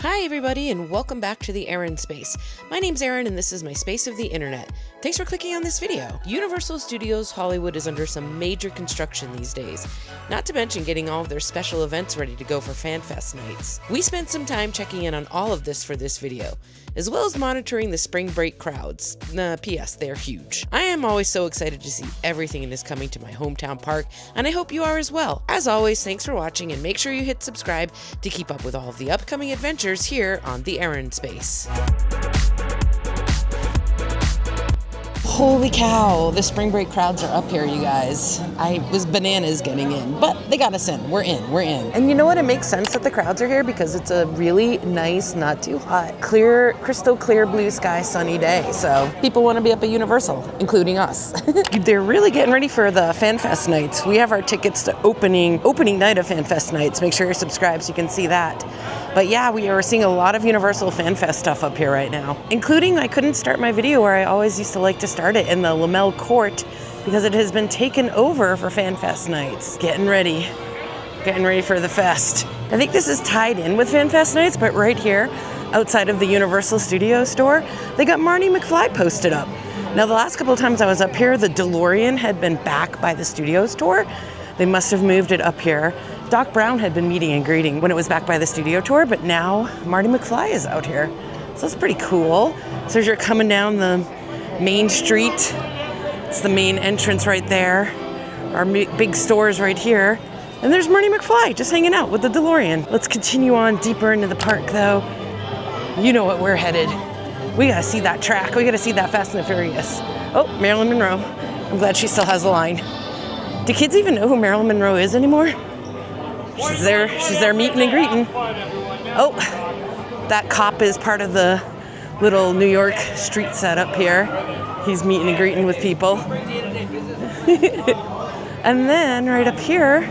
Hi everybody and welcome back to the Erin Space. My name's Erin and this is my space of the internet. Thanks for clicking on this video. Universal Studios Hollywood is under some major construction these days, not to mention getting all of their special events ready to go for FanFest nights. We spent some time checking in on all of this for this video, as well as monitoring the spring break crowds. P.S. they're huge. I am always so excited to see everything that is coming to my hometown park, and I hope you are as well. As always, thanks for watching and make sure you hit subscribe to keep up with all of the upcoming adventures here on the Erin Space. Holy cow, the spring break crowds are up here, you guys. I was bananas getting in, but they got us in. We're in. And you know what? It makes sense that the crowds are here because it's a really nice, not too hot, clear, crystal clear blue sky, sunny day. So people want to be up at Universal, including us. They're really getting ready for the FanFest nights. We have our tickets to opening night of FanFest nights. Make sure you're subscribed so you can see that. But yeah, we are seeing a lot of Universal FanFest stuff up here right now, including I couldn't start my video where I always used to like to start it in the Lamel Court because it has been taken over for FanFest nights. Getting ready for the fest. I think this is tied in with FanFest nights, but right here outside of the Universal Studios store, they got Marty McFly posted up. Now the last couple of times I was up here, the DeLorean had been back by the studio store. They must have moved it up here. Doc Brown had been meeting and greeting when it was back by the studio tour, but now Marty McFly is out here. So that's pretty cool. So as you're coming down the main street, it's the main entrance right there. Our big stores right here. And there's Marty McFly just hanging out with the DeLorean. Let's continue on deeper into the park though. You know what we're headed. We gotta see that track. We gotta see that Fast and the Furious. Oh, Marilyn Monroe. I'm glad she still has the line. Do kids even know who Marilyn Monroe is anymore? She's there meeting and greeting. Oh, that cop is part of the little New York street set up here. He's meeting and greeting with people. And then right up here,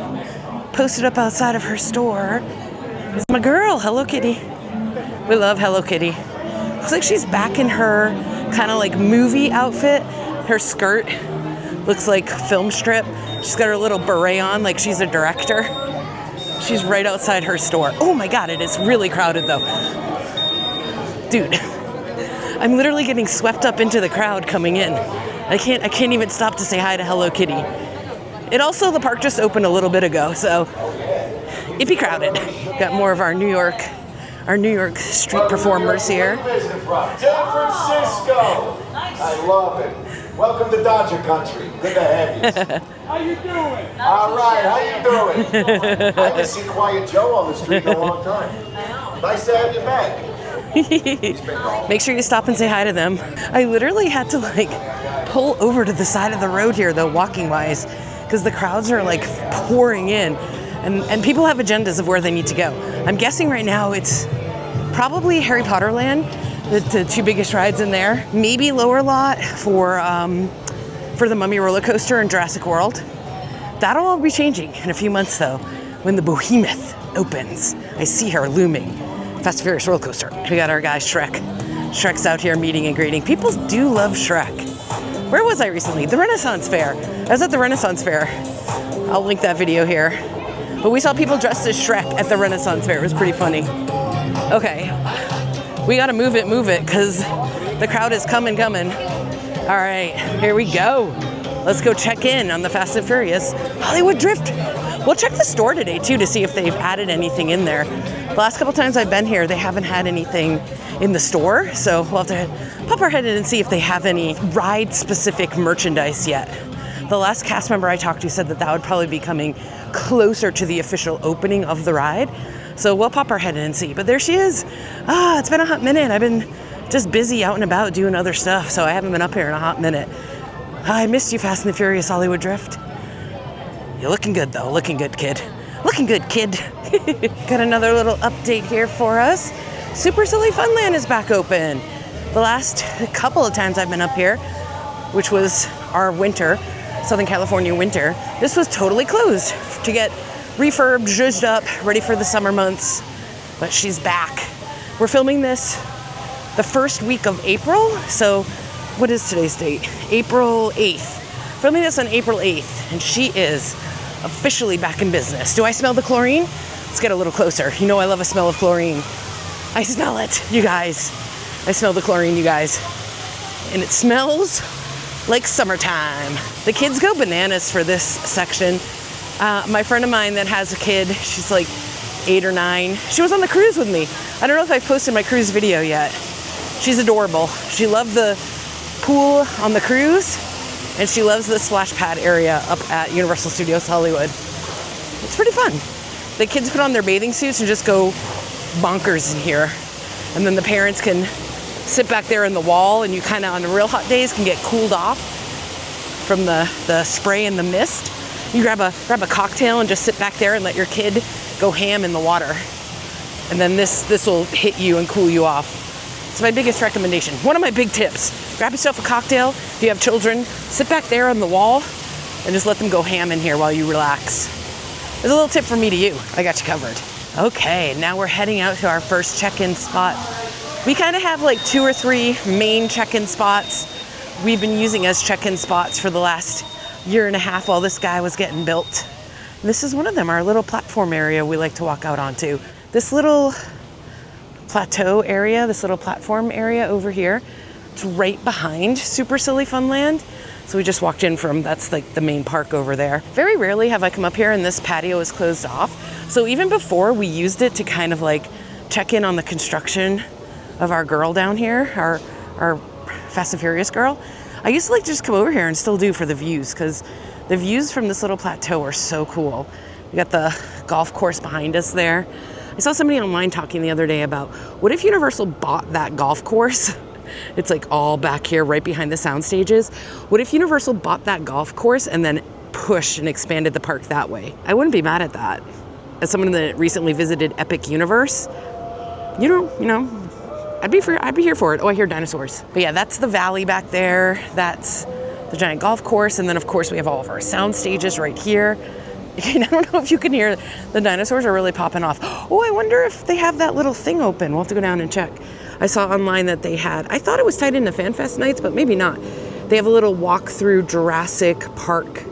posted up outside of her store, is my girl, Hello Kitty. We love Hello Kitty. Looks like she's back in her kind of like movie outfit. Her skirt looks like film strip. She's got her little beret on like she's a director. She's right outside her store. Oh my God, it is really crowded though. Dude, I'm literally getting swept up into the crowd coming in. I can't even stop to say hi to Hello Kitty. The park just opened a little bit ago, so it'd be crowded. Got more of our New York street performers here. San Francisco. I love it. Welcome to Dodger Country. Good to have you. How you doing? All right, how you doing? I haven't seen Quiet Joe on the street in a long time. Nice to have you back. Make sure you stop and say hi to them. I literally had to like pull over to the side of the road here though, walking wise, because the crowds are like pouring in and people have agendas of where they need to go. I'm guessing right now it's probably Harry Potter Land, the two biggest rides in there. Maybe lower lot for the Mummy roller coaster and Jurassic World. That'll all be changing in a few months though, when the Behemoth opens. I see her looming. Fast and Furious roller coaster. We got our guy Shrek. Shrek's out here meeting and greeting. People do love Shrek. Where was I recently? The Renaissance Fair. I was at the Renaissance Fair. I'll link that video here. But we saw people dressed as Shrek at the Renaissance Fair. It was pretty funny. Okay, we gotta move it, because the crowd is coming. All right, here we go. Let's go check in on the Fast and Furious Hollywood Drift. We'll check the store today too to see if they've added anything in there. The last couple times I've been here, they haven't had anything in the store, so we'll have to pop our head in and see if they have any ride-specific merchandise yet. The last cast member I talked to said that would probably be coming closer to the official opening of the ride. So we'll pop our head in and see. But there she is. It's been a hot minute. I've been just busy out and about doing other stuff, so I haven't been up here in a hot minute. I missed you, Fast and the Furious Hollywood Drift. You're looking good though. Looking good, kid. Got another little update here for us. Super Silly Funland is back open. The last couple of times I've been up here, which was our winter, Southern California winter, this was totally closed to get refurbed, zhuzhed up, ready for the summer months. But she's back. We're filming this the first week of April. So what is today's date? April 8th. Filming this on April 8th, and she is officially back in business. Do I smell the chlorine? Let's get a little closer. You know I love a smell of chlorine. I smell it, you guys. I smell the chlorine, you guys. And it smells like summertime. The kids go bananas for this section. My friend of mine that has a kid, she's like 8 or 9. She was on the cruise with me. I don't know if I've posted my cruise video yet. She's adorable. She loved the pool on the cruise, and she loves the splash pad area up at Universal Studios Hollywood. It's pretty fun. The kids put on their bathing suits and just go bonkers in here. And then the parents can sit back there in the wall, and you kind of on the real hot days can get cooled off from the spray and the mist. You grab a cocktail and just sit back there and let your kid go ham in the water. And then this will hit you and cool you off. It's my biggest recommendation. One of my big tips. Grab yourself a cocktail. If you have children, sit back there on the wall and just let them go ham in here while you relax. There's a little tip from me to you. I got you covered. Okay, now we're heading out to our first check-in spot. We kind of have like 2 or 3 main check-in spots we've been using as check-in spots for the last year and a half while this guy was getting built. This is one of them, our little platform area we like to walk out onto. This little plateau area, this little platform area over here, it's right behind Super Silly Funland. So we just walked in from, that's like the main park over there. Very rarely have I come up here and this patio is closed off. So even before we used it to kind of like check in on the construction of our girl down here, our Fast and Furious girl, I used to like just come over here and still do for the views, because the views from this little plateau are so cool. We got the golf course behind us there. I saw somebody online talking the other day about what if Universal bought that golf course? It's like all back here right behind the sound stages. What if Universal bought that golf course and then pushed and expanded the park that way? I wouldn't be mad at that. As someone that recently visited Epic Universe, you know, I'd be here for it. Oh, I hear dinosaurs. But yeah, that's the valley back there. That's the giant golf course. And then of course we have all of our sound stages right here. I don't know if you can hear, the dinosaurs are really popping off. Oh, I wonder if they have that little thing open. We'll have to go down and check. I saw online that they had, I thought it was tied into FanFest nights, but maybe not. They have a little walk through Jurassic Park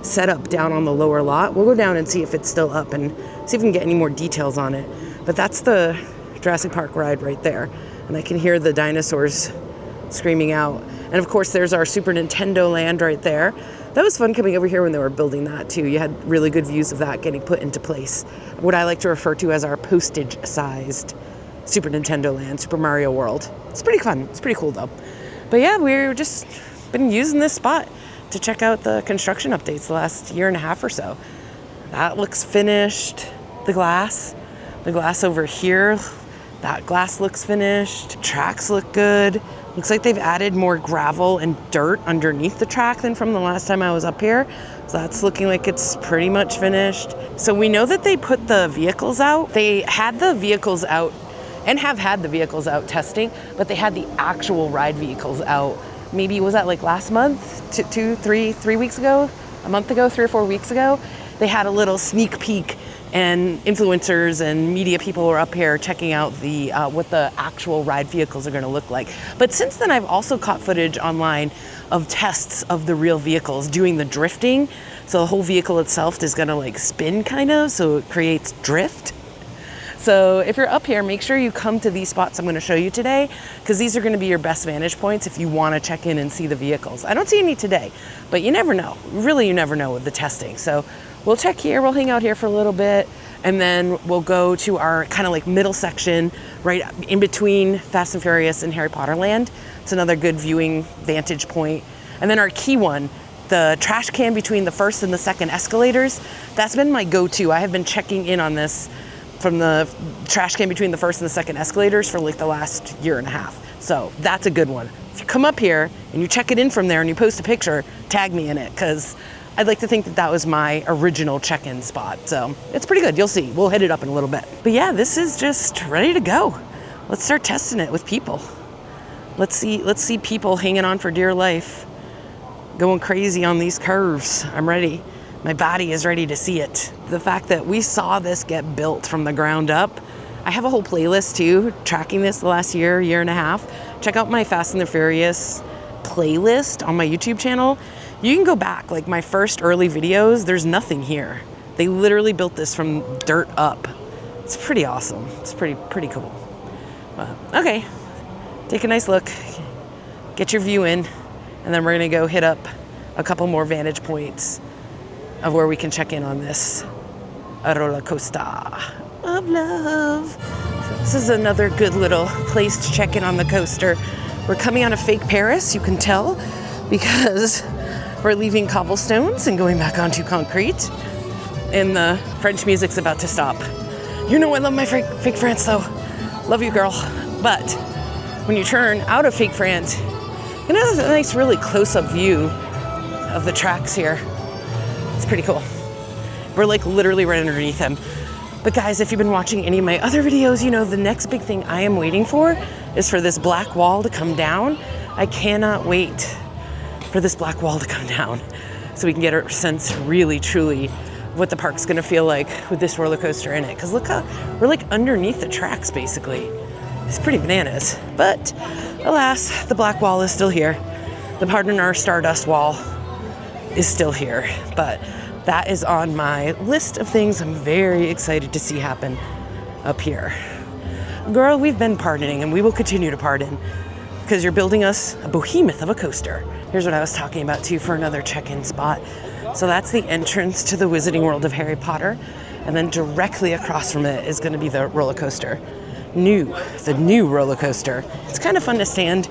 setup down on the lower lot. We'll go down and see if it's still up and see if we can get any more details on it. But that's the Jurassic Park ride right there. And I can hear the dinosaurs screaming out. And of course, there's our Super Nintendo land right there. That was fun coming over here when they were building that too. You had really good views of that getting put into place. What I like to refer to as our postage-sized Super Nintendo land, Super Mario World. It's pretty fun. It's pretty cool though. But yeah, we've just been using this spot to check out the construction updates the last year and a half or so. That looks finished. The glass over here, that glass looks finished. Tracks look good. Looks like they've added more gravel and dirt underneath the track than from the last time I was up here. So that's looking like it's pretty much finished. So we know that they put the vehicles out. They had the vehicles out and have had the vehicles out testing, but they had the actual ride vehicles out. Maybe, was that like last month? 3 weeks ago? A month ago, 3 or 4 weeks ago? They had a little sneak peek, and influencers and media people were up here checking out the what the actual ride vehicles are going to look like. But since then, I've also caught footage online of tests of the real vehicles doing the drifting. So the whole vehicle itself is going to like spin kind of, so it creates drift. So if you're up here, make sure you come to these spots I'm going to show you today, because these are going to be your best vantage points if you want to check in and see the vehicles. I don't see any today, but you never know. Really, you never know with the testing. So we'll check here, we'll hang out here for a little bit, and then we'll go to our kind of like middle section right in between Fast and Furious and Harry Potter Land. It's another good viewing vantage point. And then our key one, the trash can between the first and the second escalators, that's been my go-to. I have been checking in on this from the trash can between the first and the second escalators for like the last year and a half. So that's a good one. If you come up here and you check it in from there and you post a picture, tag me in it, because I'd like to think that that was my original check-in spot. So it's pretty good. You'll see. We'll hit it up in a little bit. But yeah, this is just ready to go. Let's start testing it with people. Let's see people hanging on for dear life, going crazy on these curves. I'm ready. My body is ready to see it. The fact that we saw this get built from the ground up. I have a whole playlist too, tracking this the last year and a half. Check out my Fast and the Furious playlist on my YouTube channel. You can go back, like my first early videos, there's nothing here. They literally built this from dirt up. It's pretty awesome. It's pretty cool. Okay, take a nice look, get your view in, and then we're gonna go hit up a couple more vantage points of where we can check in on this roller coaster of love. This is another good little place to check in on the coaster. We're coming out of fake Paris, you can tell, because we're leaving cobblestones and going back onto concrete. And the French music's about to stop. You know I love my fake France though. Love you, girl. But when you turn out of fake France, you know, there's a nice, really close-up view of the tracks here. It's pretty cool. We're like literally right underneath them. But guys, if you've been watching any of my other videos, you know the next big thing I am waiting for is for this black wall to come down. I cannot wait for this black wall to come down so we can get a sense really, truly what the park's gonna feel like with this roller coaster in it. Because look how we're like underneath the tracks basically. It's pretty bananas. But alas, the black wall is still here. The Pardon Our Stardust wall is still here. But that is on my list of things I'm very excited to see happen up here. Girl, we've been pardoning and we will continue to pardon because you're building us a behemoth of a coaster. Here's what I was talking about too for another check-in spot. So that's the entrance to the Wizarding World of Harry Potter. And then directly across from it is gonna be the roller coaster. The new roller coaster. It's kind of fun to stand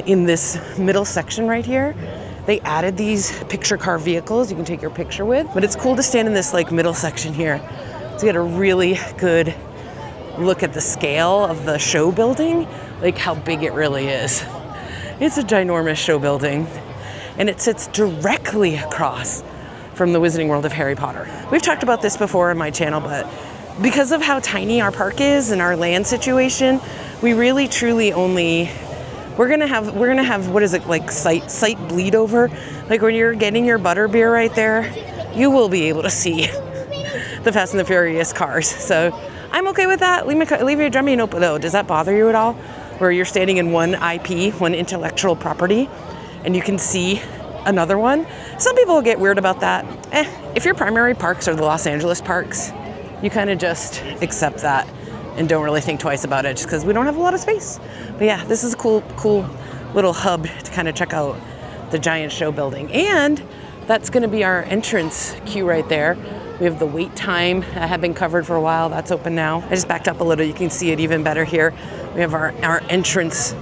in this middle section right here. They added these picture car vehicles you can take your picture with, but it's cool to stand in this like middle section here to get a really good look at the scale of the show building, like how big it really is. It's a ginormous show building, and it sits directly across from the Wizarding World of Harry Potter. We've talked about this before on my channel, but because of how tiny our park is and our land situation, we really truly only we're gonna have what is it, like sight bleed over? Like when you're getting your butterbeer right there, you will be able to see the Fast and the Furious cars. So I'm okay with that. Leave your drumming open though. Does that bother you at all? Where you're standing in one IP, one intellectual property, and you can see another one? Some people get weird about that. If your primary parks are the Los Angeles parks, you kind of just accept that and don't really think twice about it just because we don't have a lot of space. But yeah, this is a cool little hub to kind of check out the giant show building. And that's gonna be our entrance queue right there. We have the wait time that had been covered for a while. That's open now. I just backed up a little. You can see it even better here. We have our entrance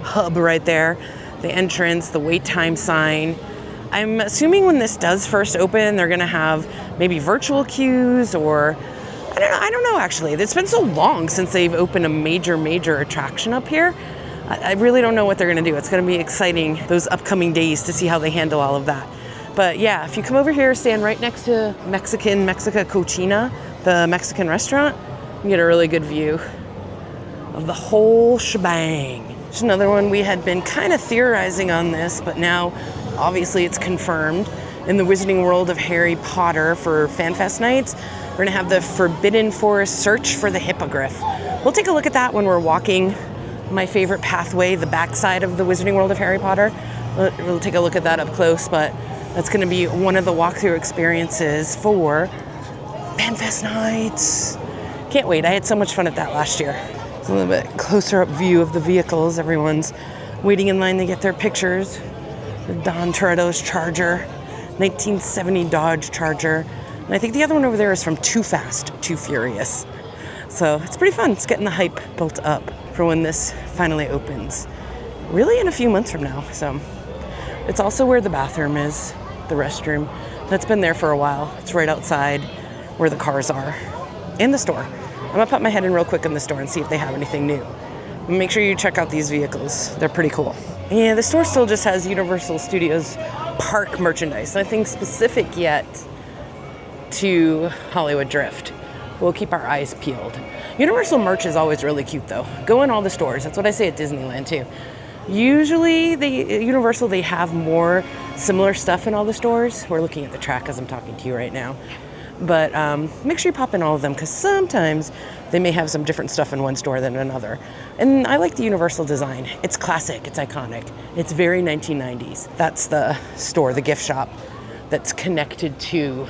hub right there. The entrance, the wait time sign. I'm assuming when this does first open, they're gonna have maybe virtual queues or I don't know actually. It's been so long since they've opened a major attraction up here. I really don't know what they're gonna do. It's gonna be exciting those upcoming days to see how they handle all of that. But yeah, if you come over here, stand right next to Mexica Cochina, the Mexican restaurant, you get a really good view of the whole shebang. There's another one. We had been kind of theorizing on this, but now obviously it's confirmed. In the Wizarding World of Harry Potter for FanFest nights, we're gonna have the Forbidden Forest Search for the Hippogriff. We'll take a look at that when we're walking my favorite pathway, the backside of the Wizarding World of Harry Potter. We'll take a look at that up close, but that's gonna be one of the walkthrough experiences for FanFest nights. Can't wait, I had so much fun at that last year. It's a little bit closer up view of the vehicles. Everyone's waiting in line to get their pictures. The Don Toretto's Charger, 1970 Dodge Charger. And I think the other one over there is from Too Fast, Too Furious. So it's pretty fun. It's getting the hype built up for when this finally opens. Really in a few months from now. So it's also where the bathroom is, the restroom. That's been there for a while. It's right outside where the cars are. And the store. I'm gonna pop my head in real quick in the store and see if they have anything new. Make sure you check out these vehicles. They're pretty cool. Yeah, the store still just has Universal Studios park merchandise. Nothing specific yet to Hollywood Drift. We'll keep our eyes peeled. Universal merch is always really cute though. Go in all the stores. That's what I say at Disneyland too. Usually Universal, they have more similar stuff in all the stores. We're looking at the track as I'm talking to you right now. But make sure you pop in all of them because sometimes they may have some different stuff in one store than another. And I like the Universal design. It's classic, it's iconic. It's very 1990s. That's the store, the gift shop that's connected to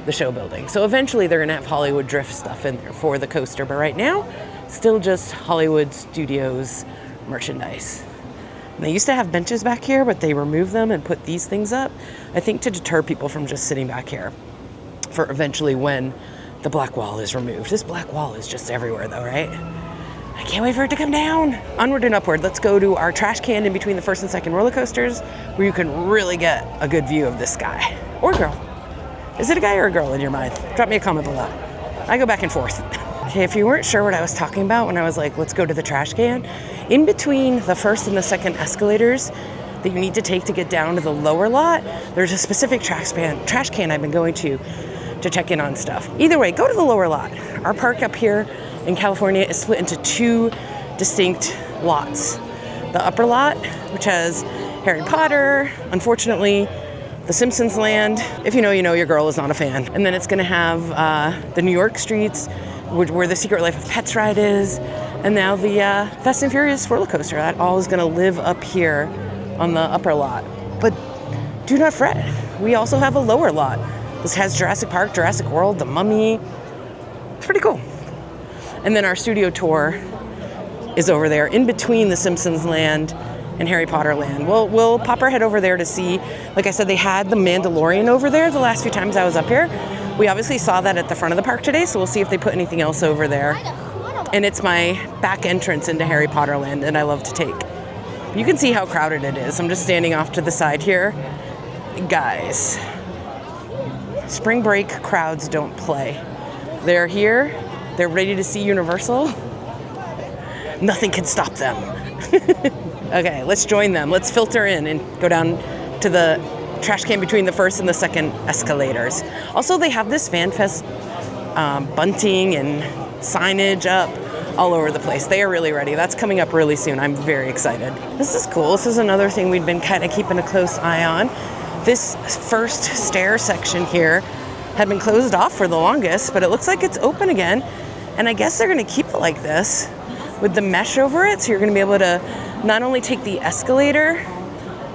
the show building. So eventually they're gonna have Hollywood Drift stuff in there for the coaster. But right now, Still just Hollywood Studios merchandise. And they used to have benches back here, but they removed them and put these things up, I think to deter people from just sitting back here for eventually when the black wall is removed. This black wall is just everywhere though, right? I can't wait for it to come down. Onward and upward. Let's go to our trash can in between the first and second roller coasters where you can really get a good view of this guy or girl. Is it a guy or a girl in your mind? Drop me a comment below. I go back and forth. Okay, if you weren't sure what I was talking about when I was like, let's go to the trash can, in between the first and the second escalators that you need to take to get down to the lower lot, there's a specific trash can I've been going to check in on stuff. Either way, go to the lower lot. Our park up here in California is split into two distinct lots. The upper lot, which has Harry Potter, unfortunately, the Simpsons land. If you know, you know, your girl is not a fan. And then it's gonna have the New York streets, where the Secret Life of Pets ride is, and now the Fast and Furious roller coaster. That all is gonna live up here on the upper lot. But do not fret, we also have a lower lot. This has Jurassic Park, Jurassic World, The Mummy. It's pretty cool. And then our studio tour is over there in between the Simpsons land and Harry Potter land. We'll pop our head over there to see. Like I said, they had the Mandalorian over there the last few times I was up here. We obviously saw that at the front of the park today, so we'll see if they put anything else over there. And it's my back entrance into Harry Potter land, and I love to take. You can see how crowded it is. I'm just standing off to the side here. Guys, spring break crowds don't play. They're here, they're ready to see Universal. Nothing can stop them. Okay, let's join them. Let's filter in and go down to the trash can between the first and the second escalators. Also, they have this FanFest bunting and signage up all over the place. They are really ready. That's coming up really soon. I'm very excited. This is cool. This is another thing we've been kind of keeping a close eye on. This first stair section here had been closed off for the longest, but it looks like it's open again. And I guess they're gonna keep it like this with the mesh over it. So you're gonna be able to not only take the escalator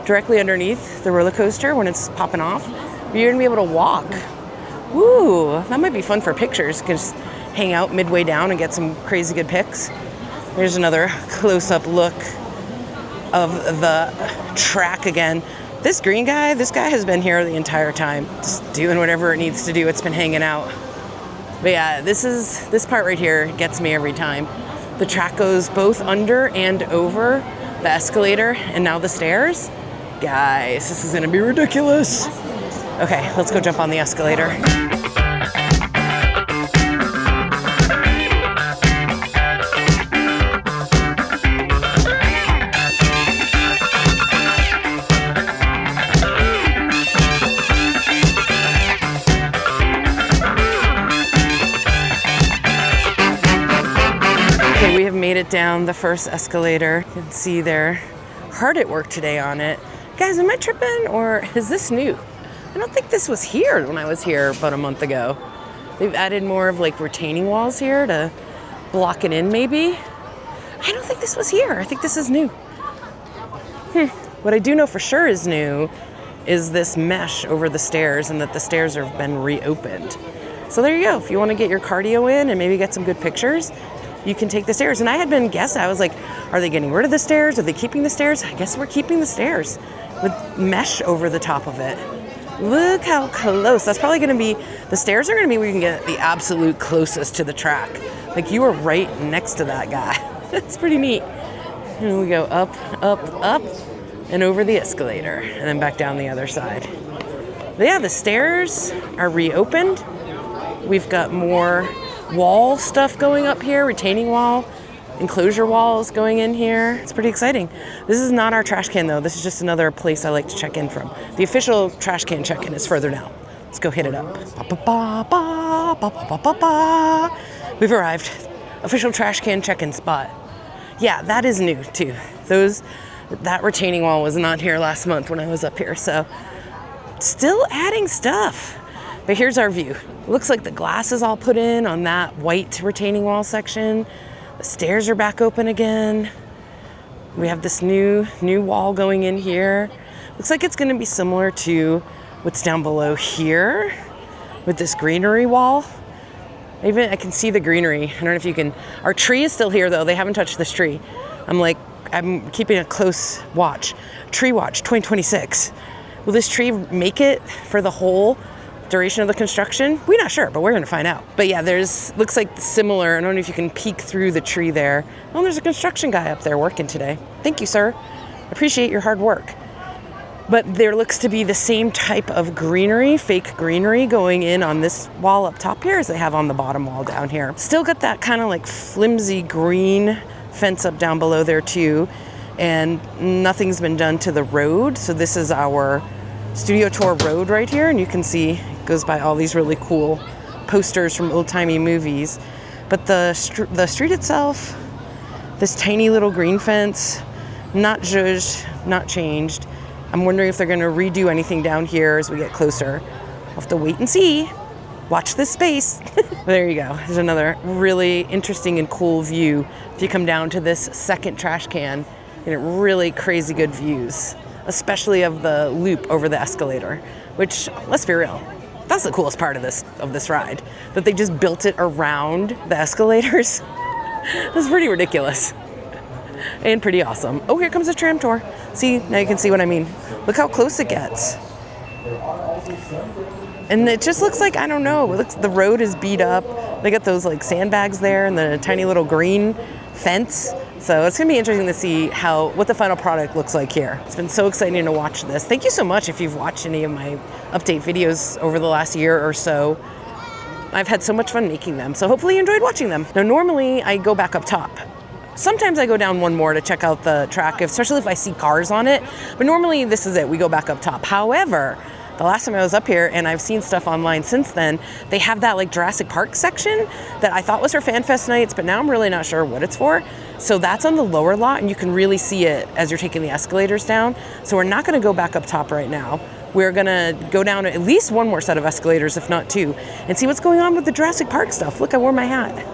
directly underneath the roller coaster when it's popping off, but you're gonna be able to walk. Ooh, that might be fun for pictures. You can just hang out midway down and get some crazy good pics. There's another close-up look of the track again. This green guy, this guy has been here the entire time, just doing whatever it needs to do. It's been hanging out. But yeah, this part right here gets me every time. The track goes both under and over the escalator and now the stairs. Guys, this is gonna be ridiculous. Okay, let's go jump on the escalator. Okay, we have made it down the first escalator. You can see they're hard at work today on it. Guys, am I tripping or is this new? I don't think this was here when I was here about a month ago. They've added more of like retaining walls here to block it in maybe. I don't think this was here. I think this is new. What I do know for sure is new is this mesh over the stairs and that the stairs have been reopened. So there you go. If you want to get your cardio in and maybe get some good pictures, you can take the stairs. And I had been guessing, I was like, are they getting rid of the stairs? Are they keeping the stairs? I guess we're keeping the stairs with mesh over the top of it. Look how close. That's probably gonna be, the stairs are gonna be where you can get the absolute closest to the track. Like you are right next to that guy. That's pretty neat. And we go up, up, up, and over the escalator, and then back down the other side. But yeah, the stairs are reopened. We've got more wall stuff going up here, retaining wall, enclosure walls going in here. It's pretty exciting. This is not our trash can though. This is just another place I like to check in from. The official trash can check-in is further down. Let's go hit it up. We've arrived. Official trash can check-in spot. Yeah, that is new too. That retaining wall was not here last month when I was up here, so still adding stuff. But here's our view. It looks like the glass is all put in on that white retaining wall section. The stairs are back open again. We have this new wall going in here. Looks like it's gonna be similar to what's down below here with this greenery wall. I can see the greenery. I don't know if you can. Our tree is still here though. They haven't touched this tree. I'm keeping a close watch. Tree watch 2026. Will this tree make it for the whole duration of the construction? We're not sure, but we're gonna find out. But yeah, looks like similar. I don't know if you can peek through the tree there. Oh, there's a construction guy up there working today. Thank you, sir. Appreciate your hard work. But there looks to be the same type of greenery, fake greenery going in on this wall up top here as they have on the bottom wall down here. Still got that kind of like flimsy green fence up down below there too. And nothing's been done to the road. So this is our Studio Tour road right here. And you can see it goes by all these really cool posters from old-timey movies. But the street itself, this tiny little green fence, not zhuzhed, not changed. I'm wondering if they're going to redo anything down here as we get closer. We'll have to wait and see. Watch this space. There you go. There's another really interesting and cool view. If you come down to this second trash can, you get really crazy good views, especially of the loop over the escalator, which, let's be real, that's the coolest part of this ride, that they just built it around the escalators. That's pretty ridiculous. And pretty awesome. Oh, here comes the tram tour. See, now you can see what I mean. Look how close it gets. And it just looks like, I don't know, the road is beat up. They got those like sandbags there and the tiny little green fence. So it's gonna be interesting to see what the final product looks like here. It's been so exciting to watch this. Thank you so much if you've watched any of my update videos over the last year or so. I've had so much fun making them, so hopefully you enjoyed watching them. Now normally I go back up top. Sometimes I go down one more to check out the track, especially if I see cars on it. But normally this is it, we go back up top. However, the last time I was up here, and I've seen stuff online since then, they have that like Jurassic Park section that I thought was for FanFest nights, but now I'm really not sure what it's for. So that's on the lower lot, and you can really see it as you're taking the escalators down. So we're not gonna go back up top right now. We're gonna go down at least one more set of escalators, if not two, and see what's going on with the Jurassic Park stuff. Look, I wore my hat.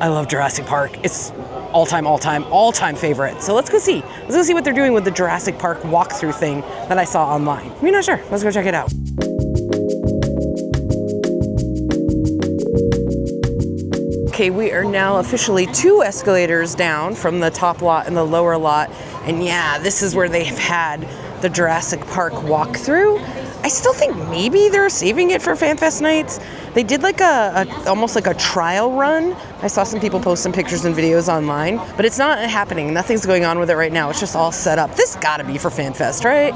I love Jurassic Park. It's all-time favorite. So let's go see. Let's go see what they're doing with the Jurassic Park walkthrough thing that I saw online. I'm not sure. Let's go check it out. Okay, we are now officially 2 escalators down from the top lot and the lower lot. And yeah, this is where they've had the Jurassic Park walkthrough. I still think maybe they're saving it for FanFest nights. They did like almost like a trial run. I saw some people post some pictures and videos online, but it's not happening. Nothing's going on with it right now. It's just all set up. This gotta be for FanFest, right?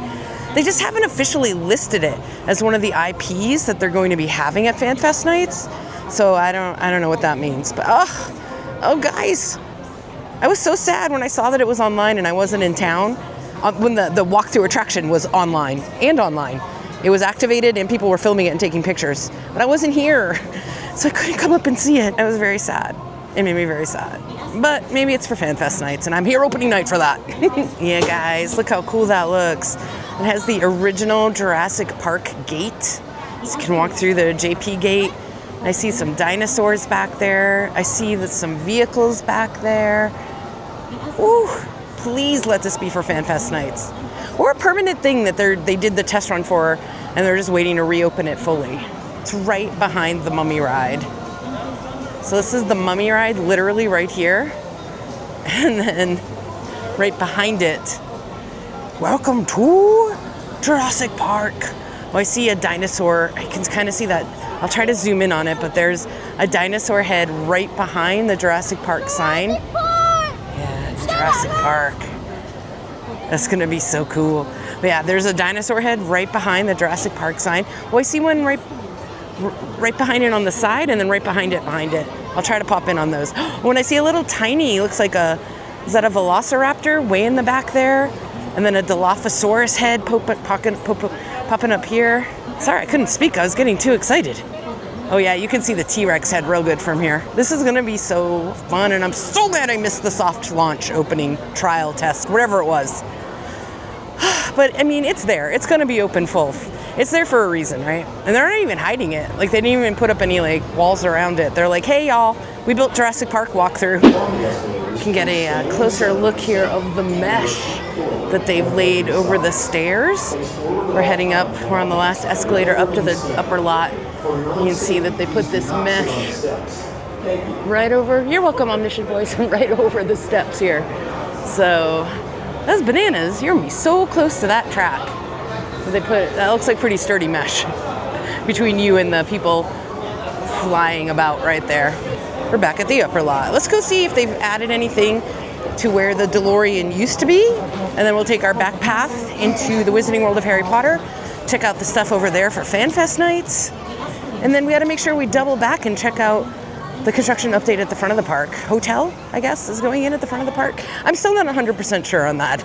They just haven't officially listed it as one of the IPs that they're going to be having at FanFest nights. So I don't know what that means, but oh guys, I was so sad when I saw that it was online and I wasn't in town. When the walkthrough attraction was online. It was activated and people were filming it and taking pictures, but I wasn't here, so I couldn't come up and see it. I was very sad. It made me very sad. But maybe it's for FanFest nights, and I'm here opening night for that. Yeah, guys, look how cool that looks. It has the original Jurassic Park gate, so you can walk through the JP gate. I see some dinosaurs back there. I see some vehicles back there. Ooh, please let this be for FanFest nights. Or a permanent thing that they did the test run for, and they're just waiting to reopen it fully. It's right behind the Mummy ride. So this is the Mummy ride, literally right here. And then right behind it, welcome to Jurassic Park. Oh, I see a dinosaur. I can kind of see that. I'll try to zoom in on it, but there's a dinosaur head right behind the Jurassic Park sign. Yeah, it's Jurassic Park. That's gonna be so cool. But yeah, there's a dinosaur head right behind the Jurassic Park sign. Well, I see one right behind it on the side, and then right behind it. I'll try to pop in on those. When I see a little tiny, looks like is that a velociraptor way in the back there? And then a Dilophosaurus head popping up here. Sorry, I couldn't speak. I was getting too excited. Oh yeah, you can see the T-Rex head real good from here. This is gonna be so fun, and I'm so glad I missed the soft launch opening trial test, whatever it was. But I mean, it's there. It's gonna be open full. It's there for a reason, right? And they're not even hiding it. Like, they didn't even put up any like walls around it. They're like, hey y'all, we built Jurassic Park walkthrough. You can get a closer look here of the mesh that they've laid over the stairs. We're heading up. We're on the last escalator up to the upper lot. You can see that they put this mesh right over, you're welcome, Omniscient Voice, right over the steps here. So that's bananas. You're gonna be so close to that track. They put, that looks like pretty sturdy mesh between you and the people flying about right there. We're back at the upper lot. Let's go see if they've added anything to where the DeLorean used to be, and then we'll take our back path into the Wizarding World of Harry Potter, check out the stuff over there for FanFest nights, and then we gotta make sure we double back and check out the construction update at the front of the park. Hotel, I guess, is going in at the front of the park. I'm still not 100% sure on that,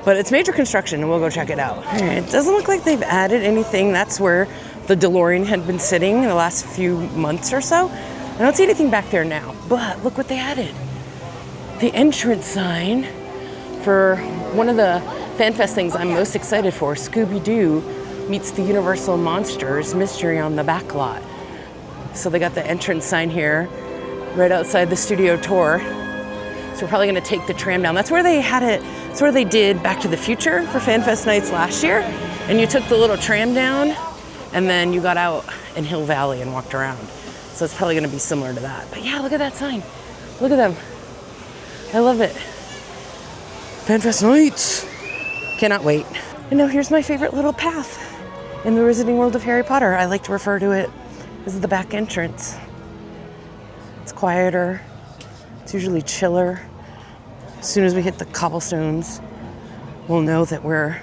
but it's major construction and we'll go check it out. All right, it doesn't look like they've added anything. That's where the DeLorean had been sitting in the last few months or so. I don't see anything back there now, but look what they added. The entrance sign for one of the FanFest things I'm most excited for, Scooby-Doo meets the Universal Monsters Mystery on the back lot. So they got the entrance sign here right outside the studio tour. So we're probably gonna take the tram down. That's where they had it, that's where they did Back to the Future for FanFest nights last year. And you took the little tram down and then you got out in Hill Valley and walked around. So it's probably gonna be similar to that. But yeah, look at that sign. Look at them. I love it. FanFest nights. Cannot wait. And now here's my favorite little path in the Wizarding World of Harry Potter. I like to refer to it as the back entrance. It's quieter. It's usually chiller. As soon as we hit the cobblestones, we'll know that we're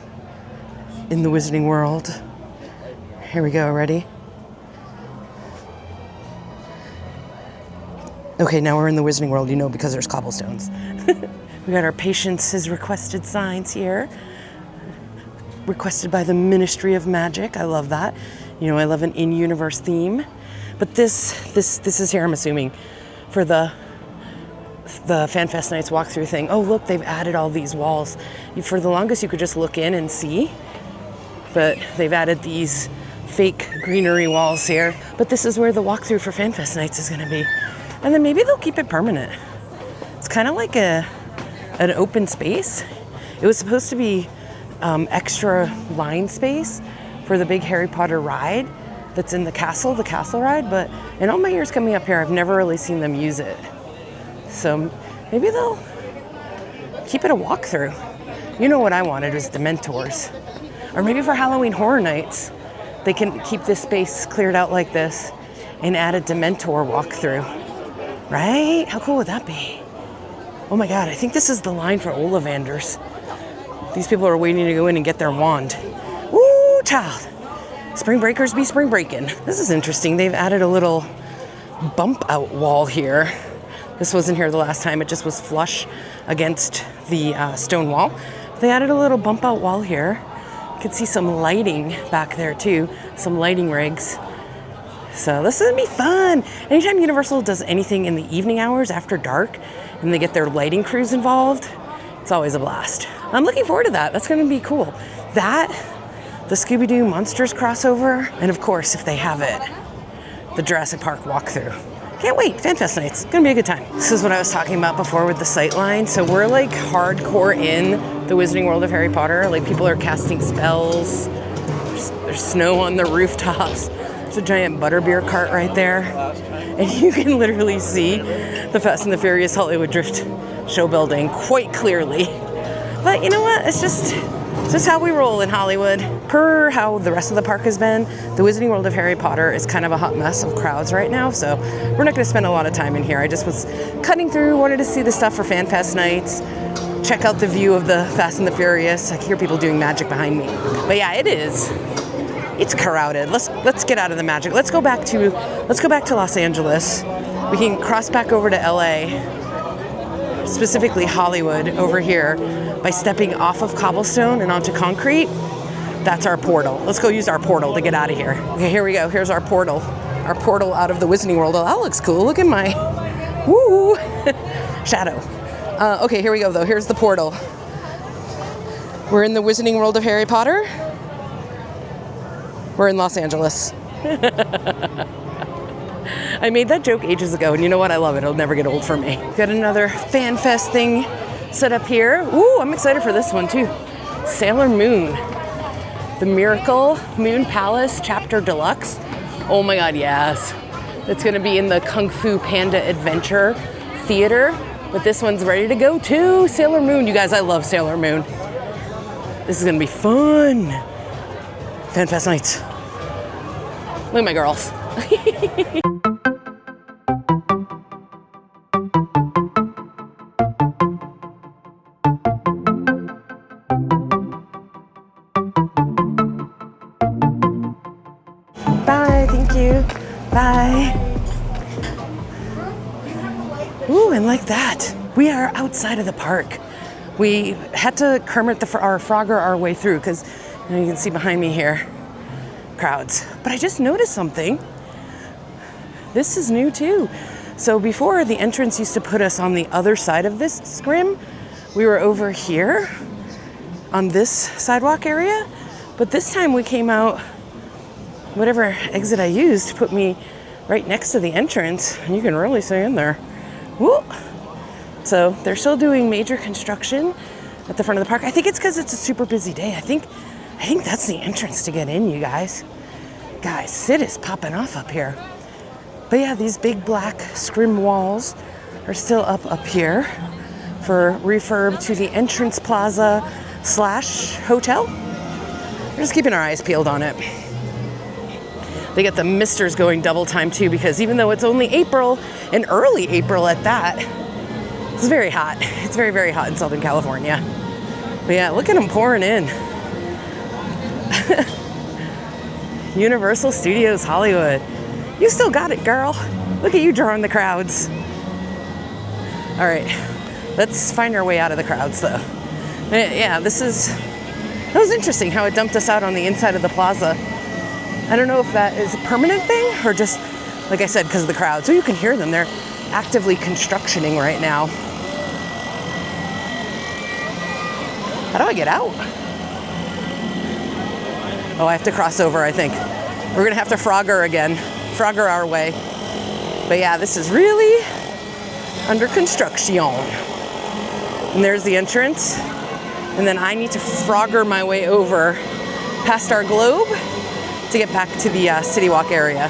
in the Wizarding World. Here we go, ready? Okay, now we're in the Wizarding World, you know, because there's cobblestones. We got our Patience is requested signs here. Requested by the Ministry of Magic. I love that. You know, I love an in-universe theme. But this is here, I'm assuming, for the FanFest Nights walkthrough thing. Oh, look, they've added all these walls. For the longest, you could just look in and see. But they've added these fake greenery walls here. But this is where the walkthrough for FanFest Nights is going to be. And then maybe they'll keep it permanent. It's kind of like an open space. It was supposed to be extra line space for the big Harry Potter ride that's in the castle ride, but in all my years coming up here, I've never really seen them use it. So maybe they'll keep it a walkthrough. You know what I wanted was Dementors. Or maybe for Halloween Horror Nights, they can keep this space cleared out like this and add a Dementor walkthrough. Right? How cool would that be? Oh my God, I think this is the line for Ollivanders. These people are waiting to go in and get their wand. Woo, child. Spring breakers be spring breaking. This is interesting. They've added a little bump out wall here. This wasn't here the last time. It just was flush against the stone wall. They added a little bump out wall here. You can see some lighting back there too. Some lighting rigs. So this is gonna be fun. Anytime Universal does anything in the evening hours after dark and they get their lighting crews involved, it's always a blast. I'm looking forward to that. That's gonna be cool. That, the Scooby-Doo Monsters crossover, and of course, if they have it, the Jurassic Park walkthrough. Can't wait, FanFest nights. It's gonna be a good time. This is what I was talking about before with the sightline. So we're like hardcore in the Wizarding World of Harry Potter. Like people are casting spells. There's snow on the rooftops. There's a giant butterbeer cart right there. And you can literally see the Fast and the Furious Hollywood Drift show building quite clearly. But you know what? It's just how we roll in Hollywood. Per how the rest of the park has been, the Wizarding World of Harry Potter is kind of a hot mess of crowds right now, so we're not going to spend a lot of time in here. I just was cutting through, wanted to see the stuff for FanFest nights, check out the view of the Fast and the Furious. I can hear people doing magic behind me. But yeah, it's crowded. Let's get out of the magic. Let's go back to Los Angeles. We can cross back over to LA, specifically Hollywood over here, by stepping off of cobblestone and onto concrete. That's our portal. Let's go use our portal to get out of here. Okay, here we go. Here's our portal. Our portal out of the Wizarding World. Oh, that looks cool. Look at my woo shadow. Okay, here we go though. Here's the portal. We're in the Wizarding World of Harry Potter. We're in Los Angeles. I made that joke ages ago, and you know what? I love it. It'll never get old for me. Got another FanFest thing set up here. Ooh, I'm excited for this one too. Sailor Moon. The Miracle Moon Palace Chapter Deluxe. Oh my God, yes. It's gonna be in the Kung Fu Panda Adventure Theater, but this one's ready to go too. Sailor Moon, you guys, I love Sailor Moon. This is gonna be fun. FanFest nights. Look at my girls. Bye, thank you. Bye. Ooh, and like that, we are outside of the park. We had to Kermit our Frogger our way through because you can see behind me here, crowds. But I just noticed something. This is new too. So before, the entrance used to put us on the other side of this scrim. We were over here on this sidewalk area. But this time we came out, whatever exit I used put me right next to the entrance, and you can really see in there. Woo! So they're still doing major construction at the front of the park. I think it's because it's a super busy day. I think that's the entrance to get in, you guys. Guys, it is popping off up here. But yeah, these big black scrim walls are still up here for refurb to the entrance plaza / hotel. We're just keeping our eyes peeled on it. They get the misters going double time too, because even though it's only April, and early April at that, it's very hot. It's very, very hot in Southern California. But yeah, look at them pouring in. Universal Studios Hollywood. You still got it, girl. Look at you drawing the crowds. All right, let's find our way out of the crowds though. Yeah, that was interesting how it dumped us out on the inside of the plaza. I don't know if that is a permanent thing or just, like I said, because of the crowd. So you can hear them. They're actively constructioning right now. How do I get out? Oh, I have to cross over, I think. We're gonna have to Frogger again. Frogger our way. But yeah, this is really under construction. And there's the entrance. And then I need to Frogger my way over past our globe to get back to the CityWalk area,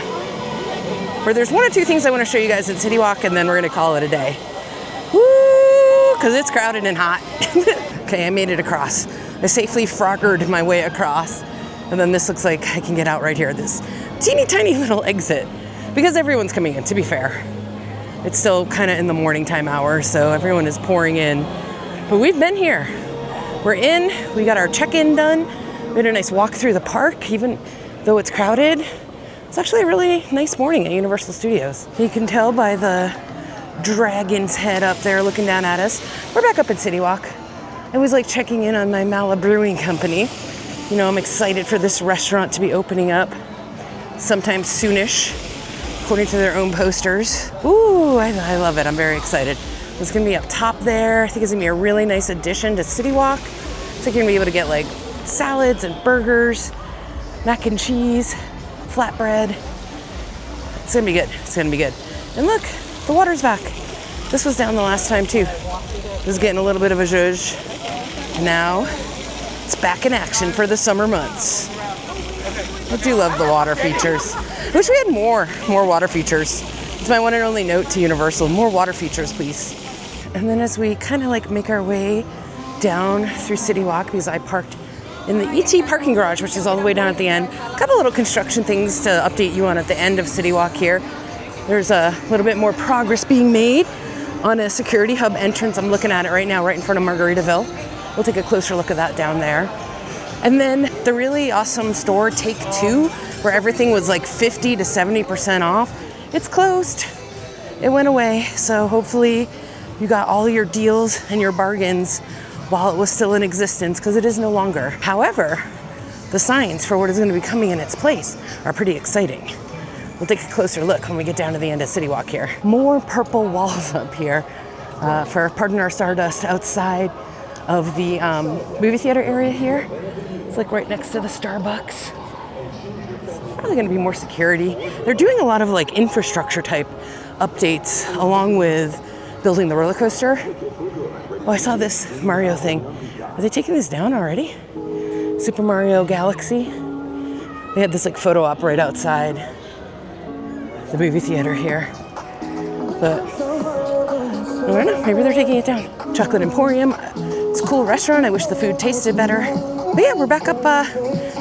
where there's one or two things I want to show you guys in CityWalk, and then we're gonna call it a day. Woo! Because it's crowded and hot. Okay, I made it across. I safely Froggered my way across, and then this looks like I can get out right here, this teeny tiny little exit, because everyone's coming in, to be fair. It's still kind of in the morning time hour, so everyone is pouring in. But we've been here. We're in, we got our check-in done. We had a nice walk through the park, even though it's crowded. It's actually a really nice morning at Universal Studios. You can tell by the dragon's head up there looking down at us. We're back up at CityWalk. I was like checking in on my Mala Brewing Company. You know, I'm excited for this restaurant to be opening up sometime soonish, according to their own posters. Ooh, I love it. I'm very excited. It's gonna be up top there. I think it's gonna be a really nice addition to CityWalk. So you're gonna be able to get like salads and burgers, mac and cheese, flatbread. It's gonna be good. It's gonna be good. And look, the water's back. This was down the last time too. It was getting a little bit of a zhuzh. Now it's back in action for the summer months. I do love the water features. I wish we had more water features. It's my one and only note to Universal. More water features, please. And then as we kind of like make our way down through CityWalk, because I parked in the ET parking garage, which is all the way down at the end. A couple little construction things to update you on at the end of CityWalk here. There's a little bit more progress being made on a security hub entrance. I'm looking at it right now, right in front of Margaritaville. We'll take a closer look at that down there. And then the really awesome store, Take Two, where everything was like 50 to 70% off. It's closed. It went away. So hopefully you got all your deals and your bargains while it was still in existence, because it is no longer. However, the signs for what is going to be coming in its place are pretty exciting. We'll take a closer look when we get down to the end of CityWalk here. More purple walls up here for Pardon Our Stardust outside of the movie theater area here. It's like right next to the Starbucks. Probably going to be more security. They're doing a lot of like infrastructure type updates along with building the roller coaster. Oh, I saw this Mario thing. Are they taking this down already? Super Mario Galaxy. They had this like photo op right outside. the movie theater here. But I don't know, maybe they're taking it down. Chocolate Emporium, it's a cool restaurant. I wish the food tasted better. But yeah, we're back up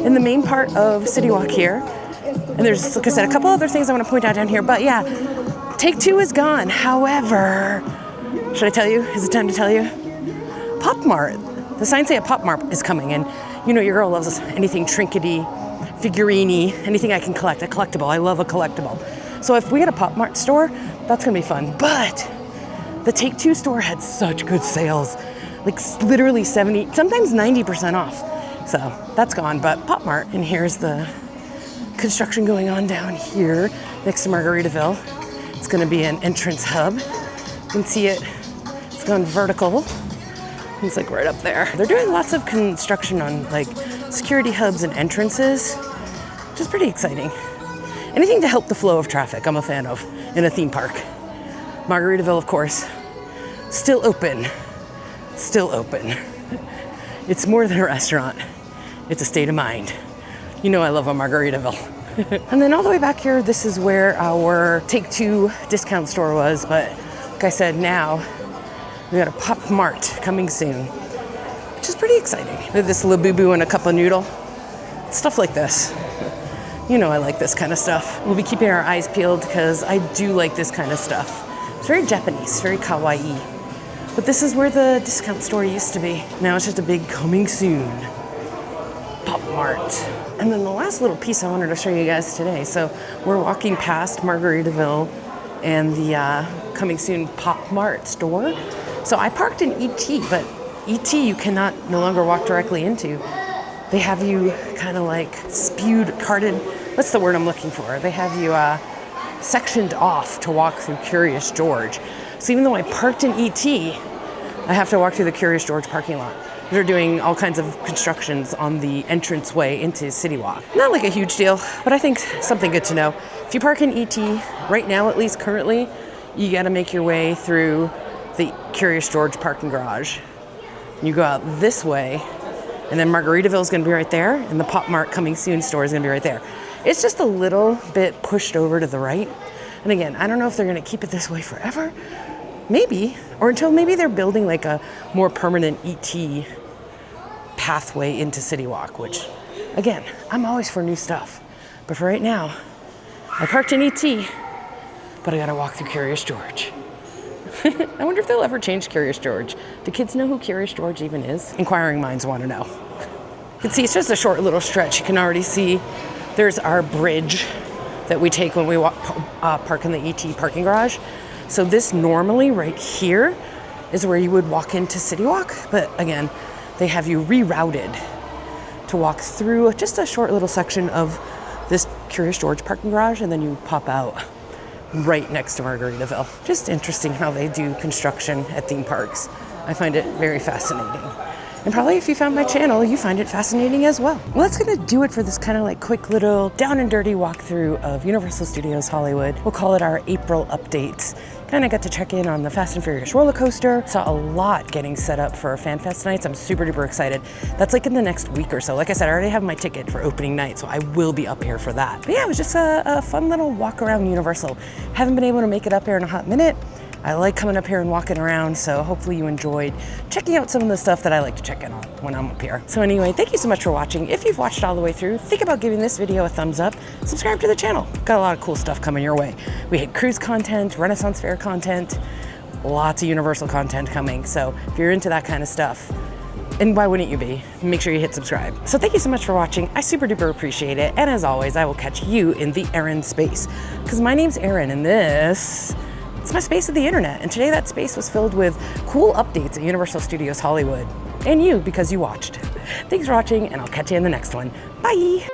in the main part of CityWalk here. And there's, like I said, a couple other things I want to point out down here. But yeah, Take Two is gone. However, should I tell you? Is it time to tell you? Pop Mart. The signs say a Pop Mart is coming. And you know your girl loves anything trinkety, figurine-y, anything I can collect. A collectible. I love a collectible. So if we get a Pop Mart store, that's going to be fun. But the Take Two store had such good sales. Like literally 70, sometimes 90% off. So that's gone. But Pop Mart. And here's the construction going on down here next to Margaritaville. It's going to be an entrance hub. You can see it. It's gone vertical. It's like right up there. They're doing lots of construction on like security hubs and entrances, which is pretty exciting. Anything to help the flow of traffic, I'm a fan of in a theme park. Margaritaville, of course, still open. Still open. It's more than a restaurant. It's a state of mind. You know I love a Margaritaville. And then all the way back here, this is where our Take Two discount store was. But like I said, now we got a Pop Mart coming soon, which is pretty exciting. We have this Labubu and a cup of noodle. Stuff like this. You know I like this kind of stuff. We'll be keeping our eyes peeled because I do like this kind of stuff. It's very Japanese, very kawaii. But this is where the discount store used to be. Now it's just a big coming soon Pop Mart. And then the last little piece I wanted to show you guys today. So we're walking past Margaritaville and the coming soon Pop Mart store. So I parked in ET, but ET you cannot no longer walk directly into. They have you kind of like carted, what's the word I'm looking for? They have you sectioned off to walk through Curious George. So even though I parked in ET, I have to walk through the Curious George parking lot. They're doing all kinds of constructions on the entranceway into CityWalk. Not like a huge deal, but I think something good to know. If you park in ET, right now at least currently, you gotta make your way through the Curious George parking garage. You go out this way, and then Margaritaville is gonna be right there, and the Pop Mart coming soon store is gonna be right there. It's just a little bit pushed over to the right. And again, I don't know if they're gonna keep it this way forever. Maybe, or until maybe they're building like a more permanent ET pathway into CityWalk, which again, I'm always for new stuff. But for right now, I parked in ET, but I gotta walk through Curious George. I wonder if they'll ever change Curious George. Do kids know who Curious George even is? Inquiring minds want to know. You can see it's just a short little stretch. You can already see there's our bridge that we take when we park in the ET parking garage. So this normally right here is where you would walk into CityWalk, but again, they have you rerouted to walk through just a short little section of this Curious George parking garage, and then you pop out right next to Margaritaville. Just interesting how they do construction at theme parks. I find it very fascinating. And probably if you found my channel, you find it fascinating as well. Well, that's gonna do it for this kind of like quick little down and dirty walkthrough of Universal Studios Hollywood. We'll call it our April updates. Kind of got to check in on the Fast and Furious roller coaster. Saw a lot getting set up for FanFest nights. I'm super duper excited. That's like in the next week or so. Like I said, I already have my ticket for opening night, so I will be up here for that. But yeah, it was just a fun little walk around Universal. Haven't been able to make it up here in a hot minute. I like coming up here and walking around, so hopefully you enjoyed checking out some of the stuff that I like to check in on when I'm up here. So anyway, thank you so much for watching. If you've watched all the way through, think about giving this video a thumbs up, subscribe to the channel. Got a lot of cool stuff coming your way. We had cruise content, Renaissance Fair content, lots of Universal content coming. So if you're into that kind of stuff, and why wouldn't you be? Make sure you hit subscribe. So thank you so much for watching. I super duper appreciate it. And as always, I will catch you in the Erin space. Because my name's Erin and this, it's my space of the internet. And today that space was filled with cool updates at Universal Studios Hollywood. And you, because you watched. Thanks for watching, and I'll catch you in the next one. Bye.